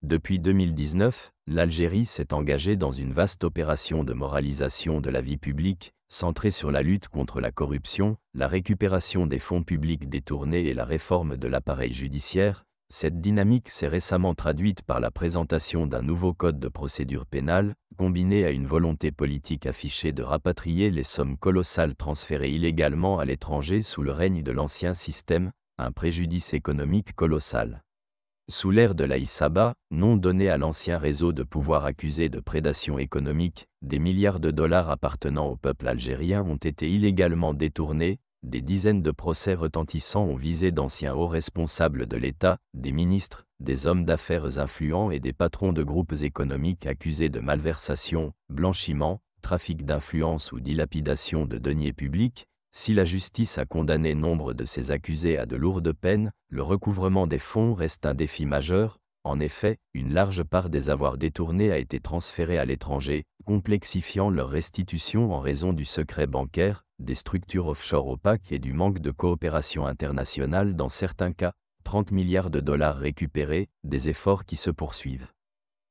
Depuis 2019, l'Algérie s'est engagée dans une vaste opération de moralisation de la vie publique, centrée sur la lutte contre la corruption, la récupération des fonds publics détournés et la réforme de l'appareil judiciaire. Cette dynamique s'est récemment traduite par la présentation d'un nouveau code de procédure pénale, combiné à une volonté politique affichée de rapatrier les sommes colossales transférées illégalement à l'étranger sous le règne de l'ancien système, un préjudice économique colossal. Sous l'ère de l'Aïssaba, nom donné à l'ancien réseau de pouvoir accusé de prédation économique, des milliards de dollars appartenant au peuple algérien ont été illégalement détournés, des dizaines de procès retentissants ont visé d'anciens hauts responsables de l'État, des ministres, des hommes d'affaires influents et des patrons de groupes économiques accusés de malversation, blanchiment, trafic d'influence ou dilapidation de deniers publics. Si la justice a condamné nombre de ces accusés à de lourdes peines, le recouvrement des fonds reste un défi majeur. En effet, une large part des avoirs détournés a été transférée à l'étranger, complexifiant leur restitution en raison du secret bancaire, des structures offshore opaques et du manque de coopération internationale dans certains cas. 30 milliards de dollars récupérés, des efforts qui se poursuivent.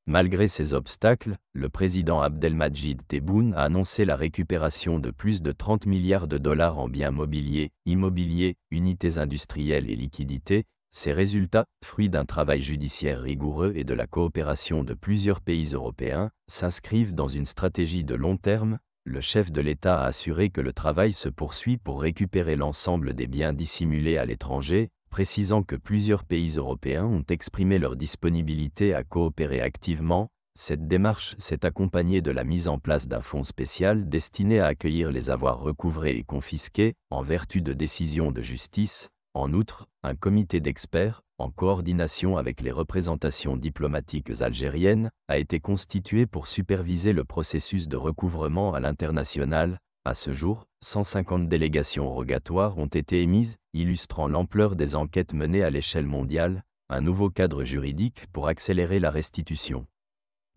Malgré ces obstacles, le président Abdelmadjid Tebboune a annoncé la récupération de plus de 30 milliards de dollars en biens mobiliers, immobiliers, unités industrielles et liquidités. Ces résultats, fruits d'un travail judiciaire rigoureux et de la coopération de plusieurs pays européens, s'inscrivent dans une stratégie de long terme. Le chef de l'État a assuré que le travail se poursuit pour récupérer l'ensemble des biens dissimulés à l'étranger, précisant que plusieurs pays européens ont exprimé leur disponibilité à coopérer activement. Cette démarche s'est accompagnée de la mise en place d'un fonds spécial destiné à accueillir les avoirs recouvrés et confisqués, en vertu de décisions de justice. En outre, un comité d'experts, en coordination avec les représentations diplomatiques algériennes, a été constitué pour superviser le processus de recouvrement à l'international. À ce jour, 150 délégations rogatoires ont été émises, illustrant l'ampleur des enquêtes menées à l'échelle mondiale, un nouveau cadre juridique pour accélérer la restitution.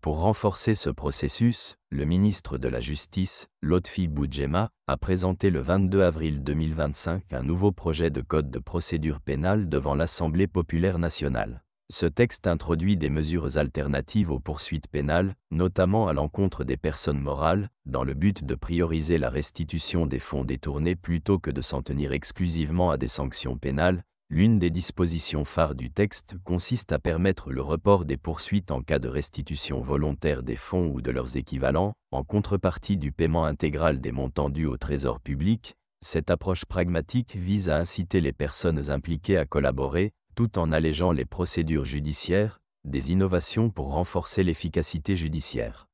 Pour renforcer ce processus, le ministre de la Justice, Lotfi Boudjema, a présenté le 22 avril 2025 un nouveau projet de code de procédure pénale devant l'Assemblée populaire nationale. Ce texte introduit des mesures alternatives aux poursuites pénales, notamment à l'encontre des personnes morales, dans le but de prioriser la restitution des fonds détournés plutôt que de s'en tenir exclusivement à des sanctions pénales. L'une des dispositions phares du texte consiste à permettre le report des poursuites en cas de restitution volontaire des fonds ou de leurs équivalents, en contrepartie du paiement intégral des montants dus au trésor public. Cette approche pragmatique vise à inciter les personnes impliquées à collaborer, tout en allégeant les procédures judiciaires, des innovations pour renforcer l'efficacité judiciaire.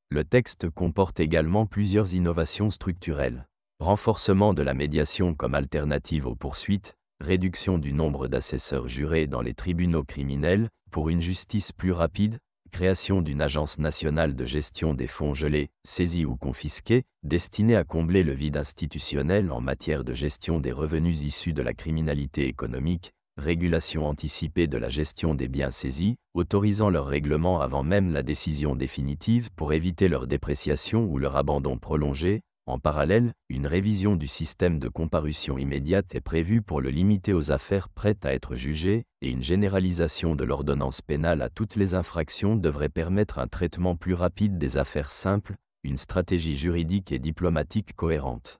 Le texte comporte également plusieurs innovations structurelles. Renforcement de la médiation comme alternative aux poursuites, réduction du nombre d'assesseurs jurés dans les tribunaux criminels, pour une justice plus rapide, création d'une agence nationale de gestion des fonds gelés, saisis ou confisqués, destinée à combler le vide institutionnel en matière de gestion des revenus issus de la criminalité économique, régulation anticipée de la gestion des biens saisis, autorisant leur règlement avant même la décision définitive pour éviter leur dépréciation ou leur abandon prolongé. En parallèle, une révision du système de comparution immédiate est prévue pour le limiter aux affaires prêtes à être jugées, et une généralisation de l'ordonnance pénale à toutes les infractions devrait permettre un traitement plus rapide des affaires simples, une stratégie juridique et diplomatique cohérente.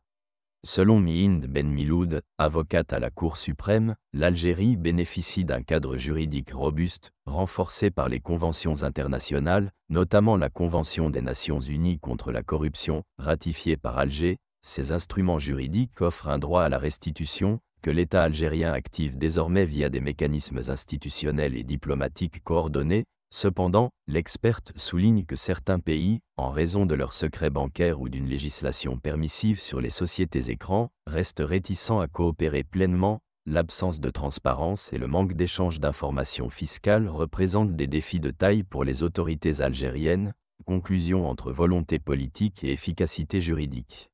Selon Mihind Ben Miloud, avocate à la Cour suprême, l'Algérie bénéficie d'un cadre juridique robuste, renforcé par les conventions internationales, notamment la Convention des Nations Unies contre la corruption, ratifiée par Alger. Ces instruments juridiques offrent un droit à la restitution, que l'État algérien active désormais via des mécanismes institutionnels et diplomatiques coordonnés. Cependant, l'experte souligne que certains pays, en raison de leur secret bancaire ou d'une législation permissive sur les sociétés écrans, restent réticents à coopérer pleinement. L'absence de transparence et le manque d'échange d'informations fiscales représentent des défis de taille pour les autorités algériennes. Conclusion entre volonté politique et efficacité juridique.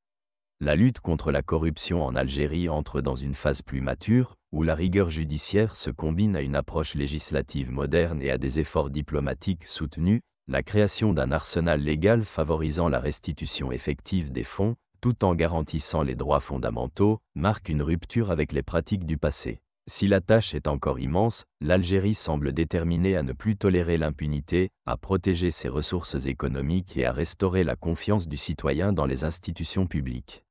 La lutte contre la corruption en Algérie entre dans une phase plus mature, où la rigueur judiciaire se combine à une approche législative moderne et à des efforts diplomatiques soutenus. La création d'un arsenal légal favorisant la restitution effective des fonds, tout en garantissant les droits fondamentaux, marque une rupture avec les pratiques du passé. Si la tâche est encore immense, l'Algérie semble déterminée à ne plus tolérer l'impunité, à protéger ses ressources économiques et à restaurer la confiance du citoyen dans les institutions publiques.